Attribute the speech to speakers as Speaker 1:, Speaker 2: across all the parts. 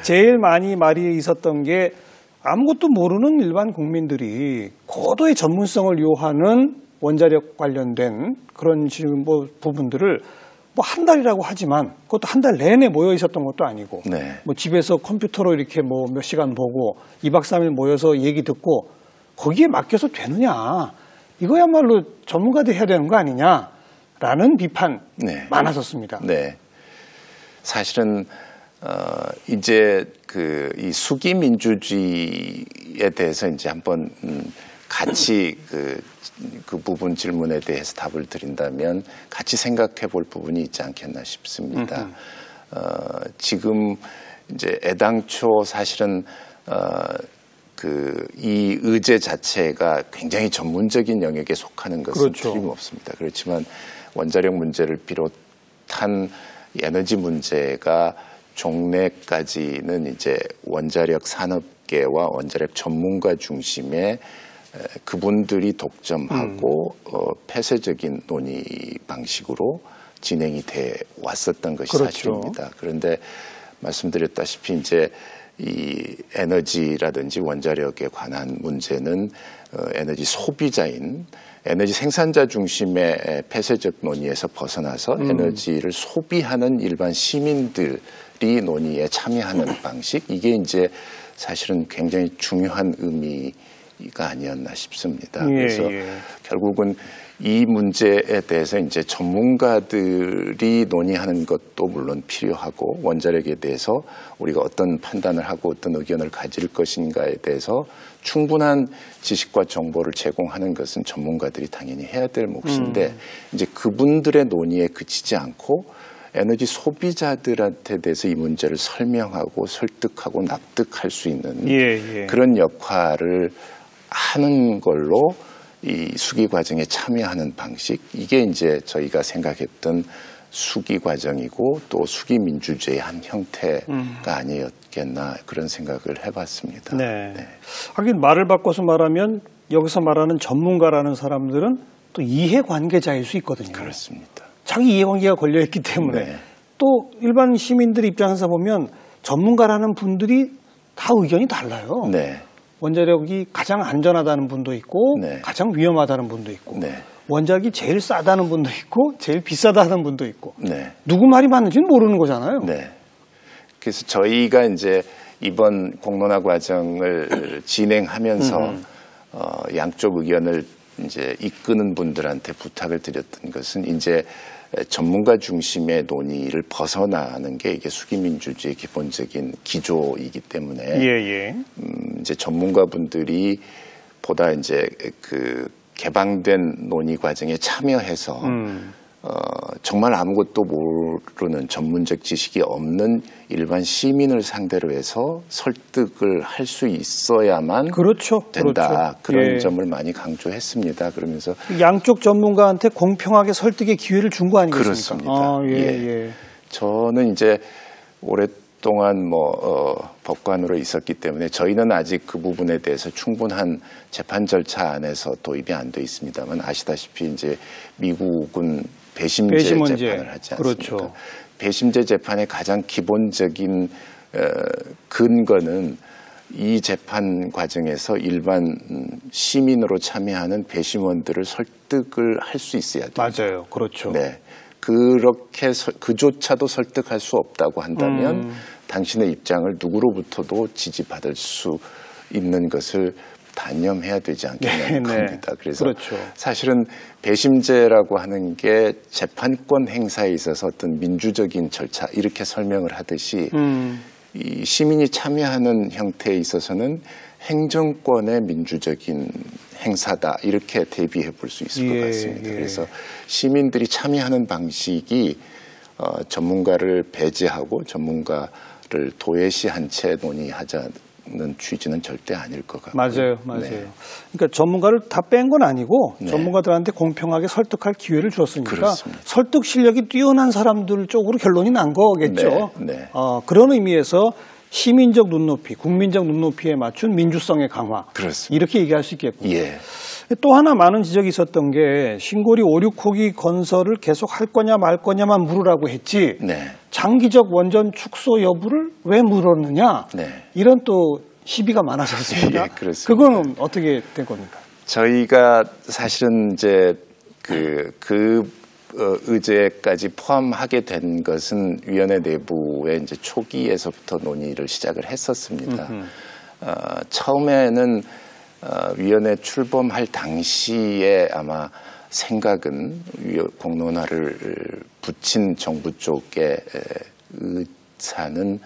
Speaker 1: 제일 많이 말이 있었던 게 아무것도 모르는 일반 국민들이 고도의 전문성을 요하는 원자력 관련된 그런 지금 뭐 부분들을 뭐 한 달이라고 하지만 그것도 한 달 내내 모여 있었던 것도 아니고
Speaker 2: 네.
Speaker 1: 뭐 집에서 컴퓨터로 이렇게 뭐 몇 시간 보고 2박 3일 모여서 얘기 듣고 거기에 맡겨서 되느냐. 이거야말로 전문가들이 해야 되는 거 아니냐라는 비판
Speaker 2: 네.
Speaker 1: 많았었습니다.
Speaker 2: 네. 사실은 이제 이 수기 민주주의에 대해서 이제 한번 같이 그 부분 질문에 대해서 답을 드린다면 같이 생각해 볼 부분이 있지 않겠나 싶습니다. 지금 이제 애당초 사실은 이 의제 자체가 굉장히 전문적인 영역에 속하는 것은
Speaker 1: 그렇죠.
Speaker 2: 틀림없습니다. 그렇지만 원자력 문제를 비롯한 에너지 문제가 종래까지는 이제 원자력 산업계와 원자력 전문가 중심의 그분들이 독점하고 폐쇄적인 논의 방식으로 진행이 돼 왔었던 것이
Speaker 1: 그렇죠.
Speaker 2: 사실입니다. 그런데 말씀드렸다시피 이제 이 에너지라든지 원자력에 관한 문제는 에너지 소비자인 에너지 생산자 중심의 폐쇄적 논의에서 벗어나서 에너지를 소비하는 일반 시민들이 논의에 참여하는 방식, 이게 이제 사실은 굉장히 중요한 의미가 아니었나 싶습니다. 그래서 결국은 이 문제에 대해서 이제 전문가들이 논의하는 것도 물론 필요하고 원자력에 대해서 우리가 어떤 판단을 하고 어떤 의견을 가질 것인가에 대해서 충분한 지식과 정보를 제공하는 것은 전문가들이 당연히 해야 될 몫인데 이제 그분들의 논의에 그치지 않고 에너지 소비자들한테 대해서 이 문제를 설명하고 설득하고 납득할 수 있는 그런 역할을 하는 걸로 이 수기 과정에 참여하는 방식, 이게 이제 저희가 생각했던 수기 과정이고 또 수기 민주주의의 한 형태가 아니었겠나 그런 생각을 해봤습니다.
Speaker 1: 네. 하긴 말을 바꿔서 말하면 여기서 말하는 전문가라는 사람들은 또 이해관계자일 수 있거든요.
Speaker 2: 그렇습니다.
Speaker 1: 자기 이해관계가 걸려있기 때문에 또 일반 시민들 입장에서 보면 전문가라는 분들이 다 의견이 달라요. 원자력이 가장 안전하다는 분도 있고 가장 위험하다는 분도 있고 원자력이 제일 싸다는 분도 있고 제일 비싸다는 분도 있고 누구 말이 맞는지는 모르는 거잖아요.
Speaker 2: 그래서 저희가 이제 이번 공론화 과정을 진행하면서 양쪽 의견을 이제 이끄는 분들한테 부탁을 드렸던 것은 이제 전문가 중심의 논의를 벗어나는 게 이게 수기민주주의의 기본적인 기조이기 때문에 이제 전문가분들이 보다 이제 그 개방된 논의 과정에 참여해서 정말 아무것도 모르는 전문적 지식이 없는 일반 시민을 상대로 해서 설득을 할 수 있어야만 된다. 그런 점을 많이 강조했습니다. 그러면서
Speaker 1: 양쪽 전문가한테 공평하게 설득의 기회를 준 거 아니겠습니까?
Speaker 2: 그렇습니다. 저는 이제 오랫동안 법관으로 있었기 때문에 저희는 아직 그 부분에 대해서 충분한 재판 절차 안에서 도입이 안 돼 있습니다만 아시다시피 이제 미국은 배심제 재판을 하지 않습니까? 배심제 재판의 가장 기본적인 근거는 이 재판 과정에서 일반 시민으로 참여하는 배심원들을 설득을 할 수 있어야 돼요.
Speaker 1: 맞아요. 그렇죠.
Speaker 2: 그렇게 그조차도 설득할 수 없다고 한다면 당신의 입장을 누구로부터도 지지받을 수 있는 것을 단념해야 되지 않겠냐는 겁니다. 그래서 사실은 배심제라고 하는 게 재판권 행사에 있어서 어떤 민주적인 절차 이렇게 설명을 하듯이 이 시민이 참여하는 형태에 있어서는 행정권의 민주적인 행사다 이렇게 대비해 볼 수 있을 것 같습니다. 그래서 시민들이 참여하는 방식이 전문가를 배제하고 전문가를 도외시한 채 논의하자는 취지는 절대 아닐 것 같고요.
Speaker 1: 맞아요. 그러니까 전문가를 다 뺀 건 아니고 전문가들한테 공평하게 설득할 기회를 주었으니까 설득 실력이 뛰어난 사람들 쪽으로 결론이 난 거겠죠. 그런 의미에서 시민적 눈높이, 국민적 눈높이에 맞춘 민주성의 강화 이렇게 얘기할 수 있겠군요. 또 하나 많은 지적이 있었던 게 신고리 5, 6호기 건설을 계속 할 거냐 말 거냐만 물으라고 했지
Speaker 2: 네.
Speaker 1: 장기적 원전 축소 여부를 왜 물었느냐
Speaker 2: 네.
Speaker 1: 이런 또 시비가 많아졌습니다.
Speaker 2: 예, 그렇습니다.
Speaker 1: 그거는 어떻게 된 겁니까?
Speaker 2: 저희가 사실은 이제 의제까지 포함하게 된 것은 위원회 내부에 이제 초기에서부터 논의를 시작을 했었습니다. 처음에는 위원회 출범할 당시에 아마 생각은 공론화를 붙인 정부 쪽의 의사는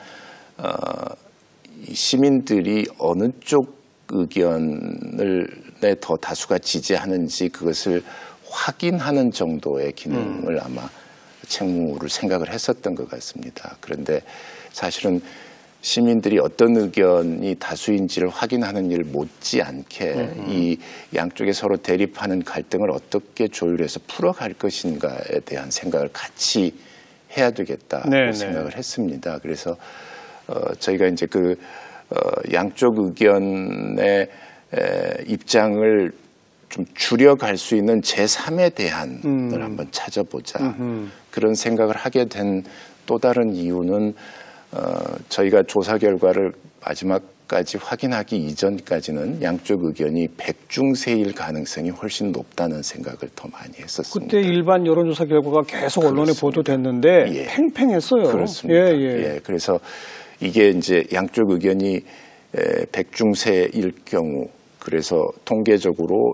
Speaker 2: 시민들이 어느 쪽 의견을 더 다수가 지지하는지 그것을 확인하는 정도의 기능을 아마 책무를 생각을 했었던 것 같습니다. 그런데 사실은 시민들이 어떤 의견이 다수인지를 확인하는 일 못지않게 이 양쪽에 서로 대립하는 갈등을 어떻게 조율해서 풀어갈 것인가에 대한 생각을 같이 해야 되겠다고 생각을 했습니다. 그래서 저희가 이제 양쪽 의견의 입장을 좀 줄여갈 수 있는 제3의 대안을 한번 찾아보자. 그런 생각을 하게 된 또 다른 이유는 저희가 조사 결과를 마지막까지 확인하기 이전까지는 양쪽 의견이 백중세일 가능성이 훨씬 높다는 생각을 더 많이 했었습니다.
Speaker 1: 그때 일반 여론조사 결과가 계속 언론에 보도됐는데
Speaker 2: 예.
Speaker 1: 팽팽했어요.
Speaker 2: 그렇습니다. 예. 그래서 이게 이제 양쪽 의견이 백중세일 경우 그래서 통계적으로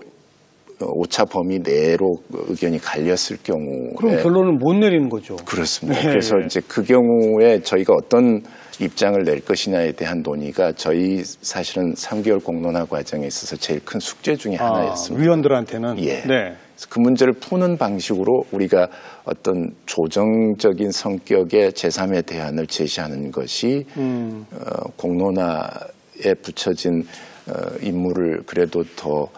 Speaker 2: 오차 범위 내로 의견이 갈렸을 경우
Speaker 1: 그럼 결론을 못 내리는 거죠.
Speaker 2: 그렇습니다. 그래서 이제 그 경우에 저희가 어떤 입장을 낼 것이냐에 대한 논의가 저희 사실은 3개월 공론화 과정에 있어서 제일 큰 숙제 중에 하나였습니다.
Speaker 1: 위원들한테는
Speaker 2: 예. 네. 그 문제를 푸는 방식으로 우리가 어떤 조정적인 성격의 제3의 대안을 제시하는 것이 공론화에 붙여진 임무를 그래도 더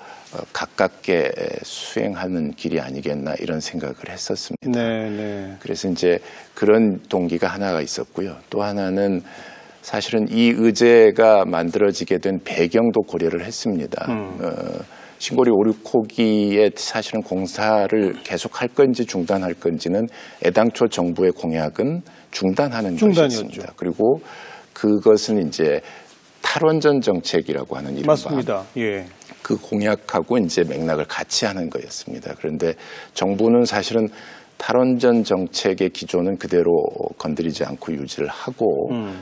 Speaker 2: 가깝게 수행하는 길이 아니겠나 이런 생각을 했었습니다.
Speaker 1: 네.
Speaker 2: 그래서 이제 그런 동기가 하나가 있었고요. 또 하나는 사실은 이 의제가 만들어지게 된 배경도 고려를 했습니다. 신고리 5, 6호기에 사실은 공사를 계속할 건지 중단할 건지는 애당초 정부의 공약은 중단하는 것이었습니다. 그리고 그것은 이제 탈원전 정책이라고 하는 이른바
Speaker 1: 맞습니다. 예.
Speaker 2: 그 공약하고 이제 맥락을 같이 하는 거였습니다. 그런데 정부는 사실은 탈원전 정책의 기조는 그대로 건드리지 않고 유지를 하고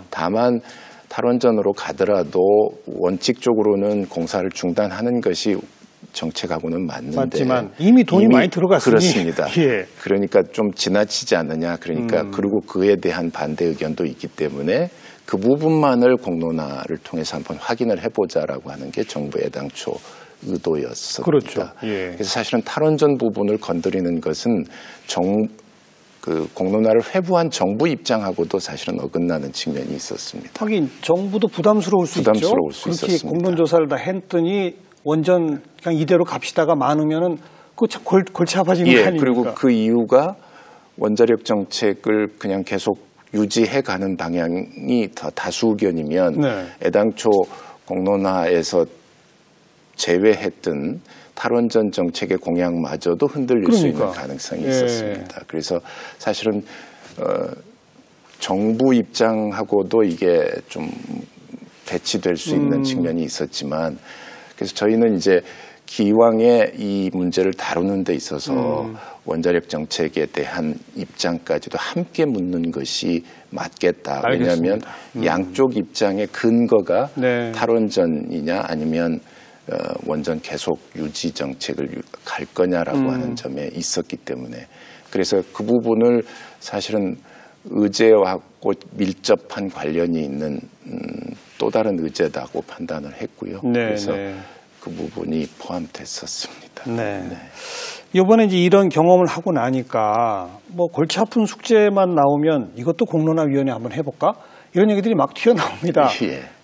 Speaker 2: 다만 탈원전으로 가더라도 원칙적으로는 공사를 중단하는 것이 정책하고는 맞지만
Speaker 1: 이미 돈이 많이 들어갔으니
Speaker 2: 그렇습니다.
Speaker 1: 예.
Speaker 2: 그러니까 좀 지나치지 않느냐. 그러니까 그리고 그에 대한 반대 의견도 있기 때문에 그 부분만을 공론화를 통해서 한번 확인을 해보자라고 하는 게 정부의 당초 의도였습니다.
Speaker 1: 그렇죠. 예.
Speaker 2: 그래서 사실은 탈원전 부분을 건드리는 것은 공론화를 회부한 정부 입장하고도 사실은 어긋나는 측면이 있었습니다.
Speaker 1: 하긴 정부도 부담스러울 수 있죠. 그렇게
Speaker 2: 있었습니다.
Speaker 1: 공론조사를 다 했더니 원전 그냥 이대로 갑시다가 많으면은 그 참 골치 아파지는 거 아닙니까?
Speaker 2: 그리고 그 이유가 원자력 정책을 그냥 계속 유지해가는 방향이 더 다수 의견이면 애당초 공론화에서 제외했던 탈원전 정책의 공약마저도 흔들릴 수 있는 가능성이 있었습니다. 그래서 사실은 정부 입장하고도 이게 좀 배치될 수 있는 측면이 있었지만 그래서 저희는 이제 기왕에 이 문제를 다루는 데 있어서 원자력 정책에 대한 입장까지도 함께 묻는 것이 맞겠다. 왜냐하면 양쪽 입장의 근거가 탈원전이냐 아니면 원전 계속 유지 정책을 갈 거냐라고 하는 점에 있었기 때문에 그래서 그 부분을 사실은 의제하고 밀접한 관련이 있는 또 다른 의제다고 판단을 했고요. 그래서 그 부분이 포함됐었습니다.
Speaker 1: 이번에 이제 이런 경험을 하고 나니까 뭐 골치 아픈 숙제만 나오면 이것도 공론화위원회 한번 해볼까? 이런 얘기들이 막 튀어나옵니다.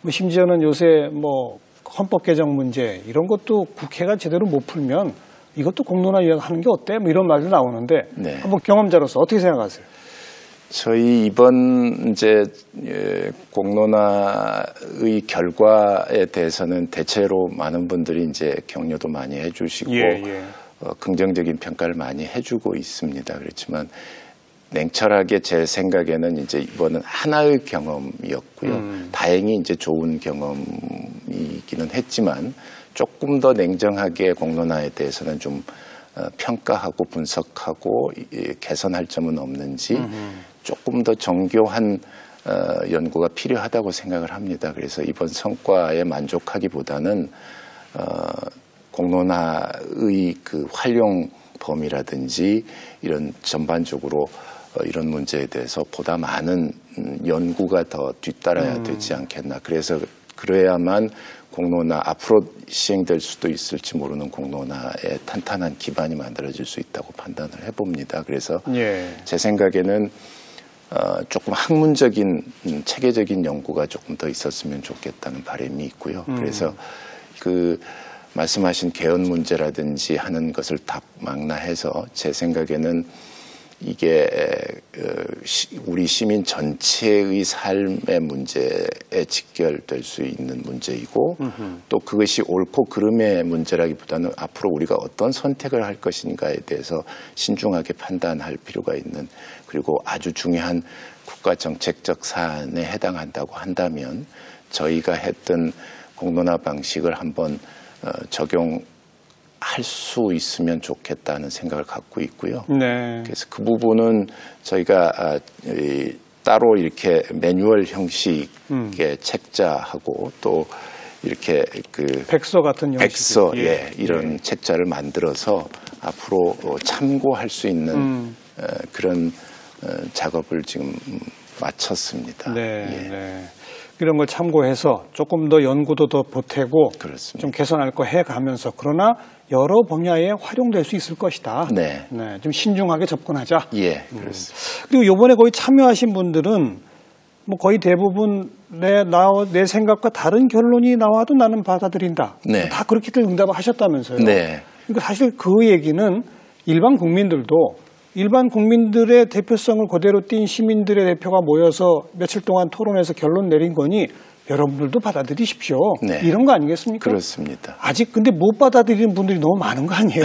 Speaker 1: 뭐 심지어는 요새 뭐 헌법 개정 문제 이런 것도 국회가 제대로 못 풀면 이것도 공론화위원회 하는 게 어때? 뭐 이런 말도 나오는데 한번 경험자로서 어떻게 생각하세요?
Speaker 2: 저희 이번 이제 공론화의 결과에 대해서는 대체로 많은 분들이 이제 격려도 많이 해주시고 긍정적인 평가를 많이 해주고 있습니다. 그렇지만 냉철하게 제 생각에는 이제 이번은 하나의 경험이었고요. 다행히 이제 좋은 경험이기는 했지만 조금 더 냉정하게 공론화에 대해서는 좀 평가하고 분석하고 개선할 점은 없는지 조금 더 정교한 연구가 필요하다고 생각을 합니다. 그래서 이번 성과에 만족하기보다는 공론화의 그 활용 범위라든지 이런 전반적으로 이런 문제에 대해서 보다 많은 연구가 더 뒤따라야 되지 않겠나. 그래서 그래야만 공론화 앞으로 시행될 수도 있을지 모르는 공론화에 탄탄한 기반이 만들어질 수 있다고 판단을 해봅니다. 그래서 제 생각에는 조금 학문적인 체계적인 연구가 조금 더 있었으면 좋겠다는 바람이 있고요. 그래서 그 말씀하신 개헌 문제라든지 하는 것을 다 망라해서 제 생각에는 이게 우리 시민 전체의 삶의 문제에 직결될 수 있는 문제이고 또 그것이 옳고 그름의 문제라기보다는 앞으로 우리가 어떤 선택을 할 것인가에 대해서 신중하게 판단할 필요가 있는, 그리고 아주 중요한 국가 정책적 사안에 해당한다고 한다면 저희가 했던 공론화 방식을 한번 적용할 수 있으면 좋겠다는 생각을 갖고 있고요. 그래서 그 부분은 저희가 따로 이렇게 매뉴얼 형식의 책자하고 또 이렇게 그
Speaker 1: 백서 같은 형식,
Speaker 2: 백서 이런 책자를 만들어서 앞으로 참고할 수 있는 그런 작업을 지금 마쳤습니다.
Speaker 1: 이런 걸 참고해서 조금 더 연구도 더 보태고
Speaker 2: 그렇습니다.
Speaker 1: 좀 개선할 거 해가면서, 그러나 여러 분야에 활용될 수 있을 것이다. 좀 신중하게 접근하자.
Speaker 2: 그렇습니다.
Speaker 1: 그리고 이번에 거의 참여하신 분들은 뭐 거의 대부분 내 생각과 다른 결론이 나와도 나는 받아들인다. 다 그렇게들 응답을 하셨다면서요. 그러니까 사실 그 얘기는 일반 국민들의 대표성을 그대로 띈 시민들의 대표가 모여서 며칠 동안 토론해서 결론 내린 거니 여러분들도 받아들이십시오. 이런 거 아니겠습니까?
Speaker 2: 그렇습니다.
Speaker 1: 아직 근데 못 받아들이는 분들이 너무 많은 거 아니에요?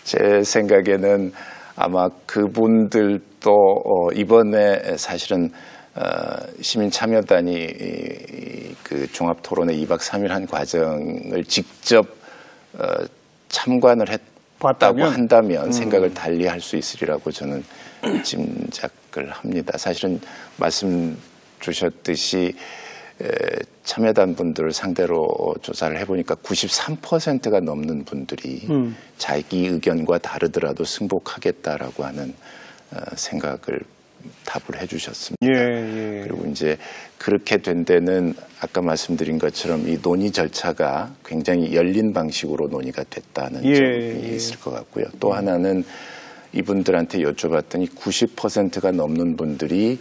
Speaker 2: 제 생각에는 아마 그분들도 이번에 사실은 시민참여단이 그 종합토론회 2박 3일 한 과정을 직접 참관을 했다고 한다면 생각을 달리할 수 있으리라고 저는 짐작을 합니다. 사실은 말씀 주셨듯이 참여단 분들을 상대로 조사를 해보니까 93%가 넘는 분들이 자기 의견과 다르더라도 승복하겠다라고 하는 생각을 답을 해주셨습니다. 그리고 이제 그렇게 된 데는 아까 말씀드린 것처럼 이 논의 절차가 굉장히 열린 방식으로 논의가 됐다는 점이 있을 것 같고요. 또 하나는 이분들한테 여쭤봤더니 90%가 넘는 분들이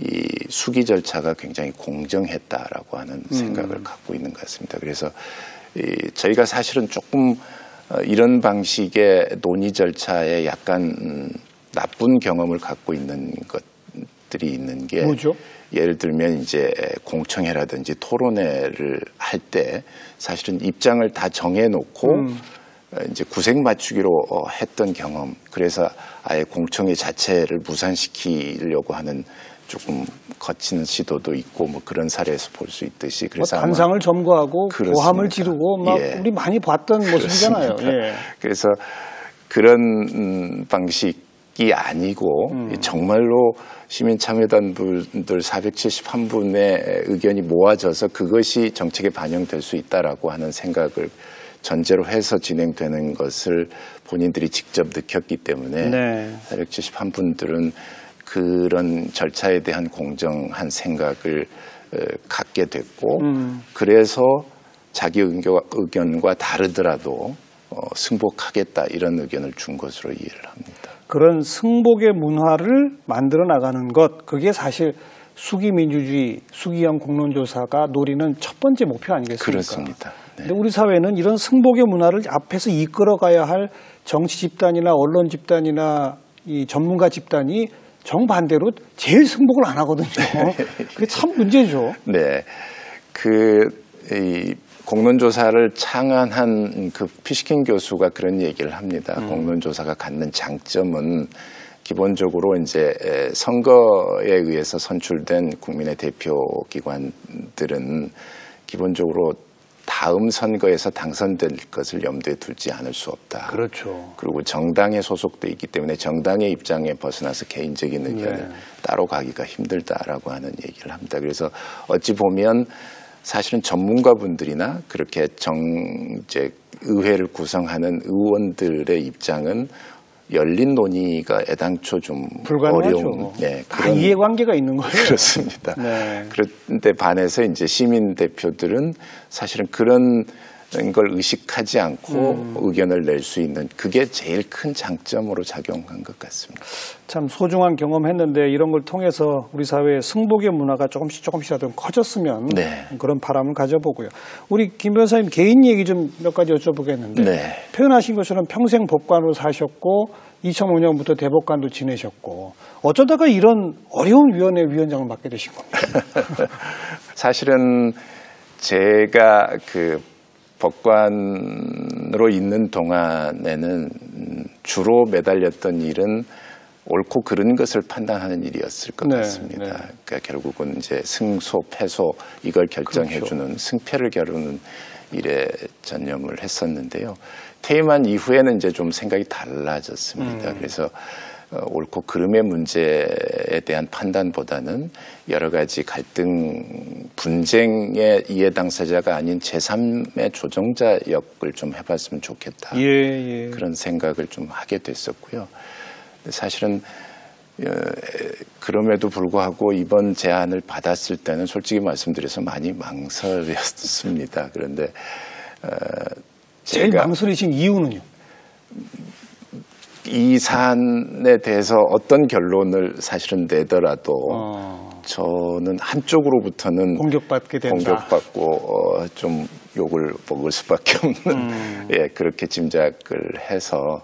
Speaker 2: 이 수기 절차가 굉장히 공정했다라고 하는 생각을 갖고 있는 것 같습니다. 그래서 저희가 사실은 조금 이런 방식의 논의 절차에 약간 나쁜 경험을 갖고 있는 것들이 있는 게
Speaker 1: 뭐죠?
Speaker 2: 예를 들면 이제 공청회라든지 토론회를 할 때 사실은 입장을 다 정해놓고 이제 구색 맞추기로 했던 경험, 그래서 아예 공청회 자체를 무산시키려고 하는 조금 거친 시도도 있고 뭐 그런 사례에서 볼 수 있듯이, 그래서
Speaker 1: 단상을 점거하고 고함을 지르고 막 우리 많이 봤던 모습이잖아요.
Speaker 2: 그래서 그런 방식이 아니고 정말로 시민참여단 분들 471분의 의견이 모아져서 그것이 정책에 반영될 수 있다라고 하는 생각을 전제로 해서 진행되는 것을 본인들이 직접 느꼈기 때문에 471분들은 그런 절차에 대한 공정한 생각을 갖게 됐고 그래서 자기 의견과 다르더라도 승복하겠다 이런 의견을 준 것으로 이해를 합니다.
Speaker 1: 그런 승복의 문화를 만들어 나가는 것, 그게 사실 수기민주주의, 수기형 공론조사가 노리는 첫 번째 목표 아니겠습니까?
Speaker 2: 그렇습니다.
Speaker 1: 근데 우리 사회는 이런 승복의 문화를 앞에서 이끌어가야 할 정치 집단이나 언론 집단이나 이 전문가 집단이 정반대로 제일 승복을 안 하거든요. 그게 참 문제죠.
Speaker 2: 네. 이 공론조사를 창안한 그 피시킨 교수가 그런 얘기를 합니다. 공론조사가 갖는 장점은 기본적으로 이제 선거에 의해서 선출된 국민의 대표기관들은 기본적으로 다음 선거에서 당선될 것을 염두에 두지 않을 수 없다.
Speaker 1: 그렇죠.
Speaker 2: 그리고 정당에 소속돼 있기 때문에 정당의 입장에 벗어나서 개인적인 의견을 따로 가기가 힘들다라고 하는 얘기를 합니다. 그래서 어찌 보면 사실은 전문가분들이나 그렇게 이제 의회를 구성하는 의원들의 입장은 열린 논의가 애당초 좀
Speaker 1: 불가능하죠.
Speaker 2: 어려운
Speaker 1: 다 이해관계가 있는 거예요.
Speaker 2: 그렇습니다.
Speaker 1: 네.
Speaker 2: 그런데 반해서 이제 시민 대표들은 사실은 그런 걸 의식하지 않고 의견을 낼 수 있는 그게 제일 큰 장점으로 작용한 것 같습니다.
Speaker 1: 참 소중한 경험했는데 이런 걸 통해서 우리 사회의 승복의 문화가 조금씩이라도 커졌으면 그런 바람을 가져보고요. 우리 김 변호사님 개인 얘기 좀 몇 가지 여쭤보겠는데 표현하신 것처럼 평생 법관으로 사셨고 2005년부터 대법관도 지내셨고 어쩌다가 이런 어려운 위원회 위원장을 맡게 되신 겁니까?
Speaker 2: 사실은 제가 그 법관으로 있는 동안에는 주로 매달렸던 일은 옳고 그른 것을 판단하는 일이었을 것 같습니다. 그러니까 결국은 이제 승소, 패소 이걸 결정해주는 승패를 겨루는 일에 전념을 했었는데요. 퇴임한 이후에는 이제 좀 생각이 달라졌습니다. 그래서 옳고 그름의 문제에 대한 판단보다는 여러 가지 갈등, 분쟁의 이해 당사자가 아닌 제3의 조정자 역을 좀 해봤으면 좋겠다. 그런 생각을 좀 하게 됐었고요. 사실은 그럼에도 불구하고 이번 제안을 받았을 때는 솔직히 말씀드려서 많이 망설였습니다. 그런데
Speaker 1: 제일 망설이신 이유는요?
Speaker 2: 이 사안에 대해서 어떤 결론을 사실은 내더라도 저는 한쪽으로부터는
Speaker 1: 공격받게 된다.
Speaker 2: 공격받고 좀 욕을 먹을 수밖에 없는 그렇게 짐작을 해서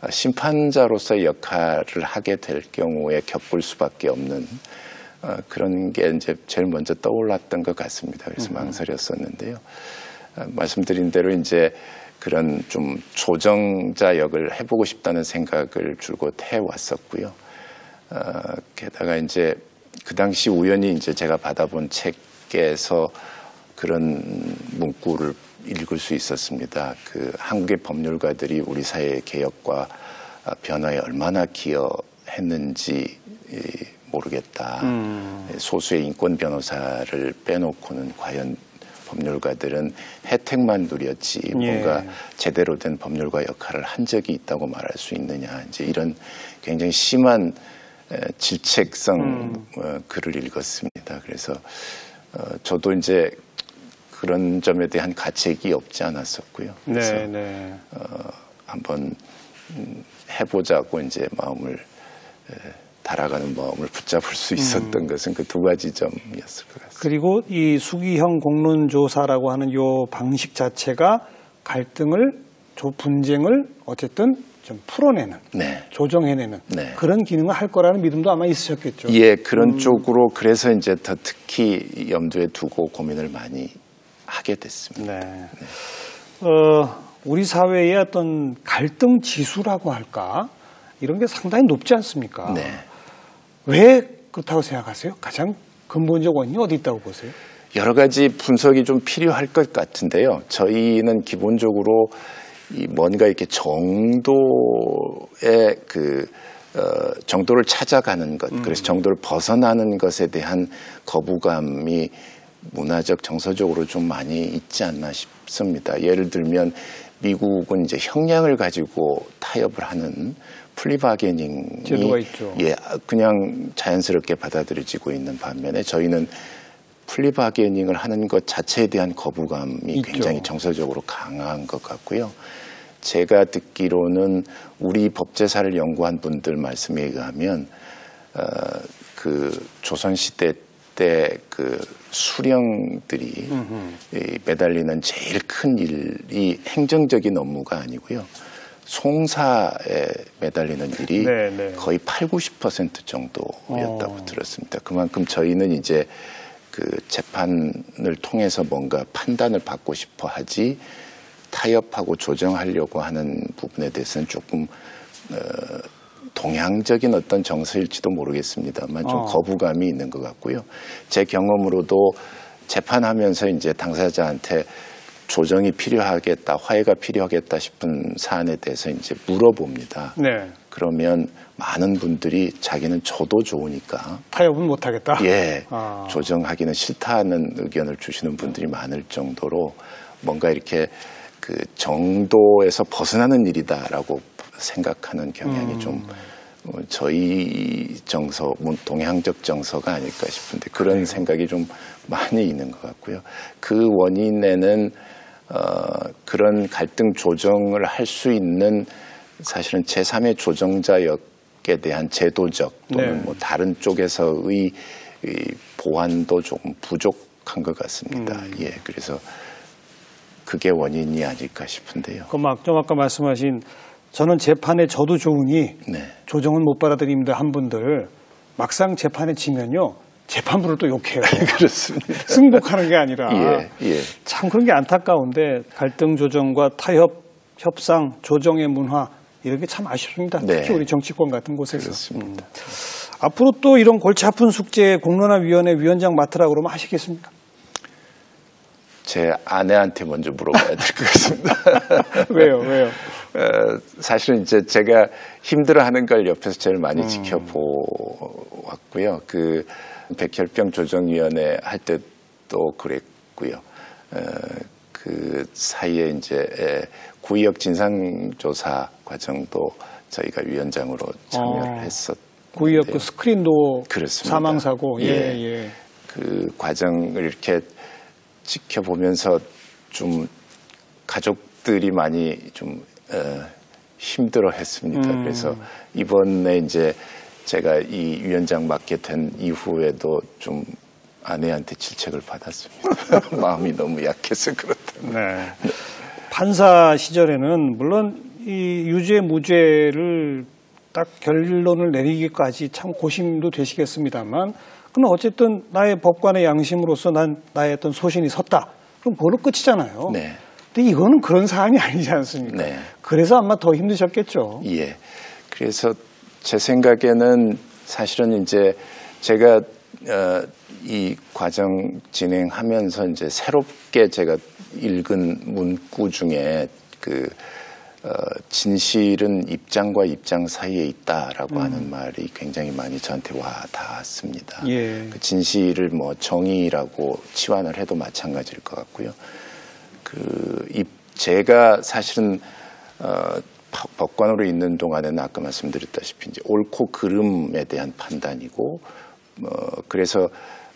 Speaker 2: 심판자로서의 역할을 하게 될 경우에 겪을 수밖에 없는 그런 게 이제 제일 먼저 떠올랐던 것 같습니다. 그래서 망설였었는데요. 말씀드린 대로 이제 그런 좀 조정자 역을 해보고 싶다는 생각을 줄곧 해왔었고요. 게다가 이제 그 당시 우연히 이제 제가 받아본 책에서 그런 문구를 읽을 수 있었습니다. 그 한국의 법률가들이 우리 사회의 개혁과 변화에 얼마나 기여했는지 모르겠다. 소수의 인권 변호사를 빼놓고는 과연 법률가들은 혜택만 누렸지 뭔가 제대로 된 법률가 역할을 한 적이 있다고 말할 수 있느냐. 이제 이런 굉장히 심한 질책성 글을 읽었습니다. 그래서 저도 이제 그런 점에 대한 가책이 없지 않았었고요. 그래서 한번 해보자고 이제 마음을 달아가는 마음을 붙잡을 수 있었던 것은 그 두 가지 점이었을 것 같습니다.
Speaker 1: 그리고 이 수기형 공론조사라고 하는 요 방식 자체가 갈등을, 분쟁을 어쨌든 좀 풀어내는, 조정해내는 그런 기능을 할 거라는 믿음도 아마 있으셨겠죠.
Speaker 2: 그런 쪽으로 그래서 이제 더 특히 염두에 두고 고민을 많이 하게 됐습니다.
Speaker 1: 우리 사회의 어떤 갈등 지수라고 할까? 이런 게 상당히 높지 않습니까? 왜 그렇다고 생각하세요? 가장 근본적 원인이 어디 있다고 보세요?
Speaker 2: 여러 가지 분석이 좀 필요할 것 같은데요. 저희는 기본적으로 뭔가 이렇게 정도의 정도를 찾아가는 것, 그래서 정도를 벗어나는 것에 대한 거부감이 문화적, 정서적으로 좀 많이 있지 않나 싶습니다. 예를 들면 미국은 이제 형량을 가지고 타협을 하는 플리바게닝이
Speaker 1: 제도가 있죠.
Speaker 2: 그냥 자연스럽게 받아들여지고 있는 반면에 저희는 플리바게닝을 하는 것 자체에 대한 거부감이 있죠. 굉장히 정서적으로 강한 것 같고요. 제가 듣기로는 우리 법제사를 연구한 분들 말씀에 의하면 그 조선시대 때 그 수령들이 매달리는 제일 큰 일이 행정적인 업무가 아니고요. 송사에 매달리는 일이 거의 80~90% 정도였다고 들었습니다. 그만큼 저희는 이제 그 재판을 통해서 뭔가 판단을 받고 싶어 하지 타협하고 조정하려고 하는 부분에 대해서는 조금 동양적인 어떤 정서일지도 모르겠습니다만 좀 거부감이 있는 것 같고요. 제 경험으로도 재판하면서 이제 당사자한테 조정이 필요하겠다, 화해가 필요하겠다 싶은 사안에 대해서 이제 물어봅니다.
Speaker 1: 네.
Speaker 2: 그러면 많은 분들이 자기는 저도 좋으니까
Speaker 1: 타협은 못하겠다.
Speaker 2: 예, 조정하기는 싫다는 의견을 주시는 분들이 많을 정도로 뭔가 이렇게 그 정도에서 벗어나는 일이다라고 생각하는 경향이 좀 저희 정서, 동양적 정서가 아닐까 싶은데 그런 생각이 좀 많이 있는 것 같고요. 그 원인에는 그런 갈등 조정을 할 수 있는 사실은 제3의 조정자역에 대한 제도적 또는 뭐 다른 쪽에서의 보완도 조금 부족한 것 같습니다. 예, 그래서 그게 원인이 아닐까 싶은데요.
Speaker 1: 좀 아까 말씀하신 저는 재판에 저도 좋으니 조정은 못 받아들입니다 한 분들 막상 재판에 지면요. 재판부를 또 욕해요.
Speaker 2: 그렇습니다.
Speaker 1: 승복하는 게 아니라
Speaker 2: 예.
Speaker 1: 참 그런 게 안타까운데 갈등 조정과 타협, 협상, 조정의 문화 이런 게 참 아쉽습니다. 특히 우리 정치권 같은 곳에서.
Speaker 2: 그렇습니다.
Speaker 1: 앞으로 또 이런 골치 아픈 숙제 공론화위원회 위원장 맡으라고 그러면 하시겠습니까?
Speaker 2: 제 아내한테 먼저 물어봐야 될 것 같습니다.
Speaker 1: 왜요?
Speaker 2: 사실은 이제 제가 힘들어하는 걸 옆에서 제일 많이 지켜보았고요. 그 백혈병 조정위원회 할 때도 그랬고요. 그 사이에 이제 구의역 진상조사 과정도 저희가 위원장으로 참여를 했었는데
Speaker 1: 구의역 그 스크린도
Speaker 2: 그렇습니다.
Speaker 1: 사망사고 예.
Speaker 2: 그 과정을 이렇게 지켜보면서 좀 가족들이 많이 좀 힘들어했습니다. 그래서 이번에 이제 제가 이 위원장 맡게 된 이후에도 좀 아내한테 질책을 받았습니다. 마음이 너무 약해서 그렇다.
Speaker 1: 네. 판사 시절에는 물론 이 유죄 무죄를 딱 결론을 내리기까지 참 고심도 되시겠습니다만, 그럼 어쨌든 나의 법관의 양심으로서 나의 어떤 소신이 섰다. 그럼 그걸로 끝이잖아요.
Speaker 2: 네.
Speaker 1: 근데 이거는 그런 사안이 아니지 않습니까?
Speaker 2: 네.
Speaker 1: 그래서 아마 더 힘드셨겠죠.
Speaker 2: 예. 그래서 제 생각에는 사실은 이제 제가 이 과정 진행하면서 이제 새롭게 제가 읽은 문구 중에 그 진실은 입장과 입장 사이에 있다라고 하는 말이 굉장히 많이 저한테 와 닿았습니다.
Speaker 1: 예.
Speaker 2: 그 진실을 뭐 정의라고 치환을 해도 마찬가지일 것 같고요. 제가 사실은 법관으로 있는 동안에는 아까 말씀드렸다시피 이제 옳고 그름에 대한 판단이고 그래서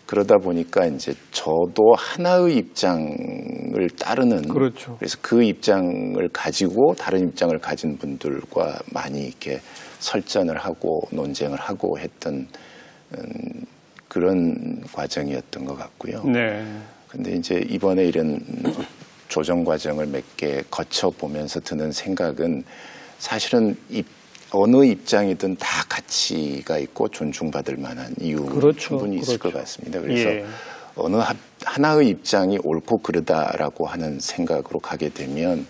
Speaker 2: 그러다 보니까 이제 저도 하나의 입장을 따르는
Speaker 1: 그렇죠.
Speaker 2: 그래서 그 입장을 가지고 다른 입장을 가진 분들과 많이 이렇게 설전을 하고 논쟁을 하고 했던 그런 과정이었던 것 같고요.
Speaker 1: 네.
Speaker 2: 근데 이제 이번에 이런 조정 과정을 몇 개 거쳐 보면서 드는 생각은 사실은 어느 입장이든 다 가치가 있고 존중받을 만한 이유는
Speaker 1: 그렇죠.
Speaker 2: 충분히 있을 것 같습니다. 그래서
Speaker 1: 예.
Speaker 2: 어느 하나의 입장이 옳고 그르다라고 하는 생각으로 가게 되면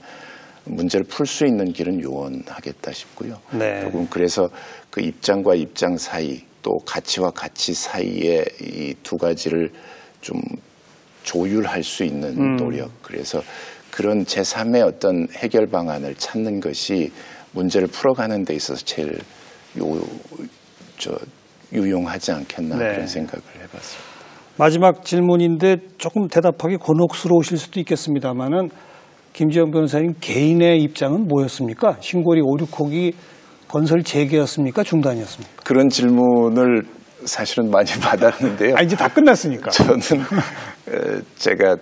Speaker 2: 문제를 풀 수 있는 길은 요원하겠다 싶고요.
Speaker 1: 네.
Speaker 2: 조금 그래서 그 입장과 입장 사이 또 가치와 가치 사이에 이 두 가지를 좀 조율할 수 있는 노력. 그래서 그런 제3의 어떤 해결 방안을 찾는 것이 문제를 풀어가는 데 있어서 제일 유용하지 않겠나 그런 생각을 해봤습니다.
Speaker 1: 마지막 질문인데 조금 대답하기 곤혹스러우실 수도 있겠습니다만은 김지영 변호사님 개인의 입장은 뭐였습니까? 신고리 5, 6호기 건설 재개였습니까? 중단이었습니까?
Speaker 2: 그런 질문을 사실은 많이 받았는데요.
Speaker 1: 이제 다 끝났으니까.
Speaker 2: 저는 제가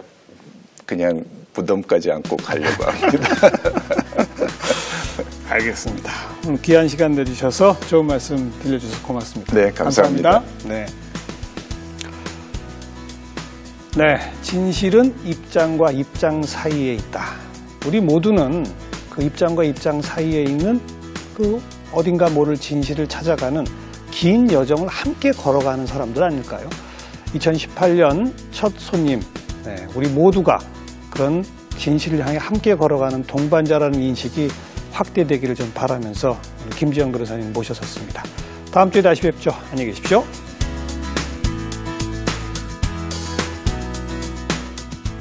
Speaker 2: 그냥 무덤까지 안고 가려고 합니다.
Speaker 1: 알겠습니다. 귀한 시간 내주셔서 좋은 말씀 들려주셔서 고맙습니다.
Speaker 2: 네, 감사합니다.
Speaker 1: 네. 네, 진실은 입장과 입장 사이에 있다. 우리 모두는 그 입장과 입장 사이에 있는 그 어딘가 모를 진실을 찾아가는 긴 여정을 함께 걸어가는 사람들 아닐까요? 2018년 첫 손님, 우리 모두가 그런 진실을 향해 함께 걸어가는 동반자라는 인식이 확대되기를 좀 바라면서 김지영 변호사님 모셨었습니다. 다음 주에 다시 뵙죠. 안녕히 계십시오.